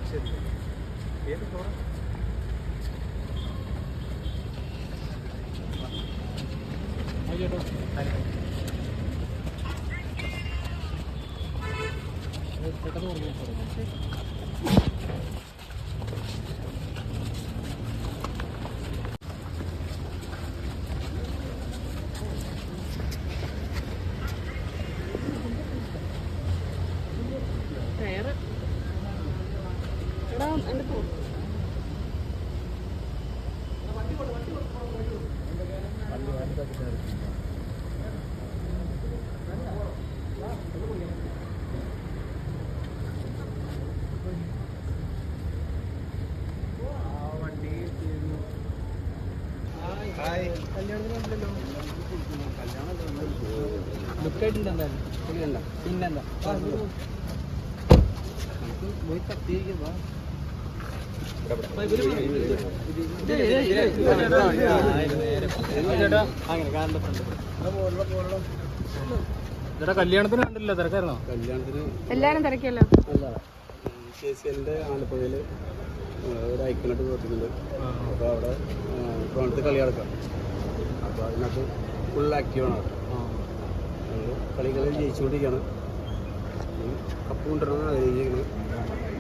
ശരി ഏത് ചോറ് ചേട്ടോ പെട്ടെന്ന് പറഞ്ഞു ലുക്കായിട്ടുണ്ട് എന്തായാലും പിന്നെന്താ പോയി കത്തിയിരിക്കുക കല്യാണത്തിന് കണ്ടില്ല തിരക്കായിരുന്നോ? കല്യാണത്തിന് എല്ലാരും തിരക്കല്ലോ. KCLന്റെ ആലപ്പുഴയില് ഒരു ഐക്കണായിട്ട് തോറ്റുന്നുണ്ട്. അപ്പോൾ അവിടെ ടൂർണമെന്റ് കളി നടക്കാം. അപ്പോൾ അതിനകത്ത് ഫുൾ ആക്റ്റീവാണ് അവിടെ. കളികളിൽ ജയിച്ചുകൊണ്ടിരിക്കുകയാണ്. കപ്പ് കൊണ്ടുവരണമെന്ന് ആഗ്രഹിക്കുന്നത്.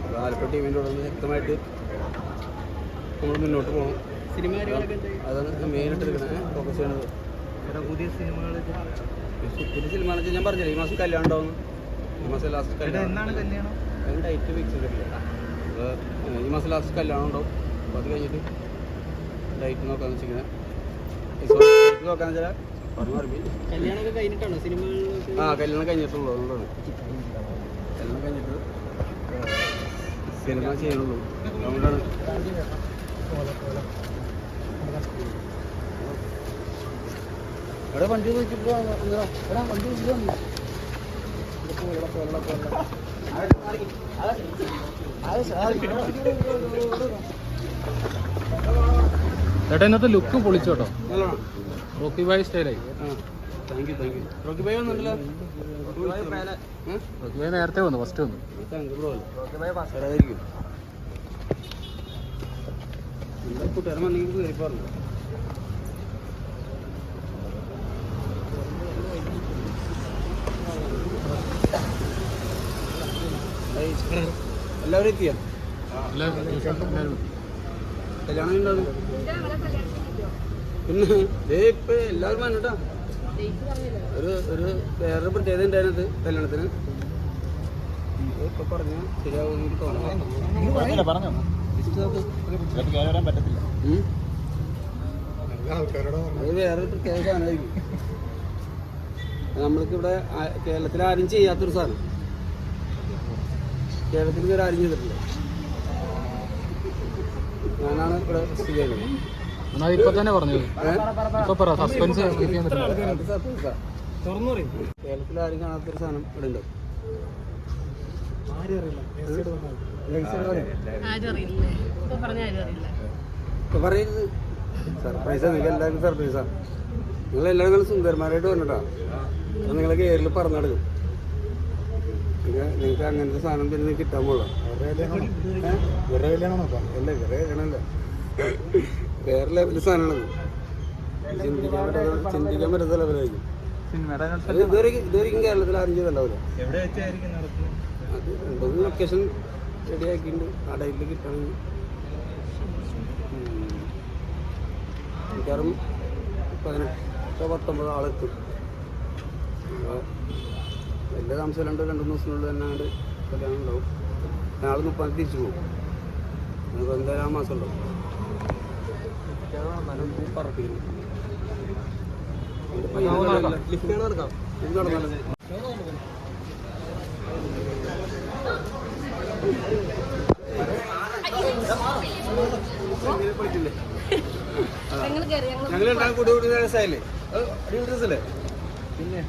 അപ്പോൾ ആലപ്പുഴ ടീമിൻ്റെ കൂടെ ശക്തമായിട്ട് നമ്മൾ മുന്നോട്ട് പോകണം. അതാണ് മെയിനായിട്ട് എടുക്കണേ ഫോക്കസ് ചെയ്യണത്. പുതിയ സിനിമകൾ വെച്ചാൽ ഞാൻ പറഞ്ഞില്ല, ഈ മാസം കല്യാണം ഉണ്ടാവുന്നു. ഈ മാസം ലാസ്റ്റ് കല്യാണം അതിന് ഡേറ്റ് ഫിക്സ് ചെയ്തിട്ടില്ല. അപ്പോൾ ഈ മാസം ലാസ്റ്റ് കല്യാണം ഉണ്ടാവും. അപ്പോൾ അത് കഴിഞ്ഞിട്ട് ഡേറ്റ് നോക്കാന്ന് വെച്ചിരിക്കുന്നത്. നോക്കാന്ന് വെച്ചാൽ കല്യാണമൊക്കെ കഴിഞ്ഞിട്ടാണോ സിനിമകൾ? കല്യാണം കഴിഞ്ഞിട്ടുള്ളൂ. അതുകൊണ്ടാണ് കല്യാണം കഴിഞ്ഞിട്ട് സിനിമ ചെയ്യണുള്ളൂ. അതുകൊണ്ടാണ് ഇവിടെ വണ്ടി നോക്കിപ്പോ ഇവിടെ വണ്ടി നോക്കിപ്പോ ചേട്ടാ ഇന്നത്തെ ലുക്ക് പൊളിച്ചോട്ടോ. റോക്കി ബായ് സ്റ്റൈലായി. Thank you. റോക്കി ബായ് വന്നിട്ടില്ല. റോക്കി ബായ് നേരത്തെ വന്നു, ഫസ്റ്റ് വന്നു. കൂട്ടുകാരൻ വന്നെങ്കിൽ കയറി പറഞ്ഞു. എല്ലാവരും എത്തിയോ? കല്യാണം ഉണ്ടാവും. പിന്നെ ഇപ്പൊ എല്ലാവരും വന്നിട്ടാ. ഒരു വേറൊരു പ്രത്യേകത ഉണ്ടായിരുന്നത് കല്യാണത്തിന്. ഇപ്പൊ പറഞ്ഞ ശരിയാവും തോന്നുന്നു. അത് വേറൊരു പ്രത്യേക സാധനമായിരിക്കും. നമ്മൾക്കിവിടെ കേരളത്തിൽ ആരും ചെയ്യാത്തൊരു സാധനം. കേരളത്തിൽ ഇവർ ആരും ചെയ്തിട്ടില്ല. ഞാനാണ് ഇവിടെ ചെയ്യുന്നത്. ഇപ്പൊ തന്നെ പറഞ്ഞത് കേരളത്തിൽ ആരും കാണാത്തൊരു സാധനം ഇവിടെ ഉണ്ട്. ഇപ്പൊ പറയരുത്. സർപ്രൈസാ. നിങ്ങൾക്ക് എല്ലാവർക്കും സർപ്രൈസാ. നിങ്ങൾ എല്ലാവരും നല്ല സുന്ദരന്മാരായിട്ട് വന്നിട്ടാ. അപ്പൊ നിങ്ങളെ കേരളത്തിൽ പറഞ്ഞു നടക്കും. നിങ്ങൾക്ക് അങ്ങനത്തെ സാധനം പിന്നെ കിട്ടാൻ പോള. വേറെ ലെവല് സാധനമാണത്. ചിന്തിക്കാൻ പറ്റാത്ത ലെവലായിരിക്കും. ഇതുവരെയും കേരളത്തിൽ ആരും ചെയ്തുണ്ടാവില്ല. അത് എന്തൊരു ലൊക്കേഷൻ റെഡിയാക്കിയിട്ടുണ്ട്. ആ ഡേറ്റിൽ കിട്ടണമെങ്കിൽ മിക്കവാറും 18-19 ആളെത്തും. വലിയ താമസമില്ലാണ്ട് 2-3 ദിവസത്തിനുള്ളിൽ തന്നെ അങ്ങോട്ട് കല്യാണം ഉണ്ടാവും. നാളെ 30 തിരിച്ചു പോകും. നമുക്ക് എന്തായാലും ആ മാസം ഉണ്ടാവും. പറപ്പിക്കുന്നു. നടക്കാം. ഇത് നടന്നാലും ഞങ്ങൾ കൂടി കൂടി രസമായില്ലേ? അടിപൊളി രസമല്ലേ? പിന്നെ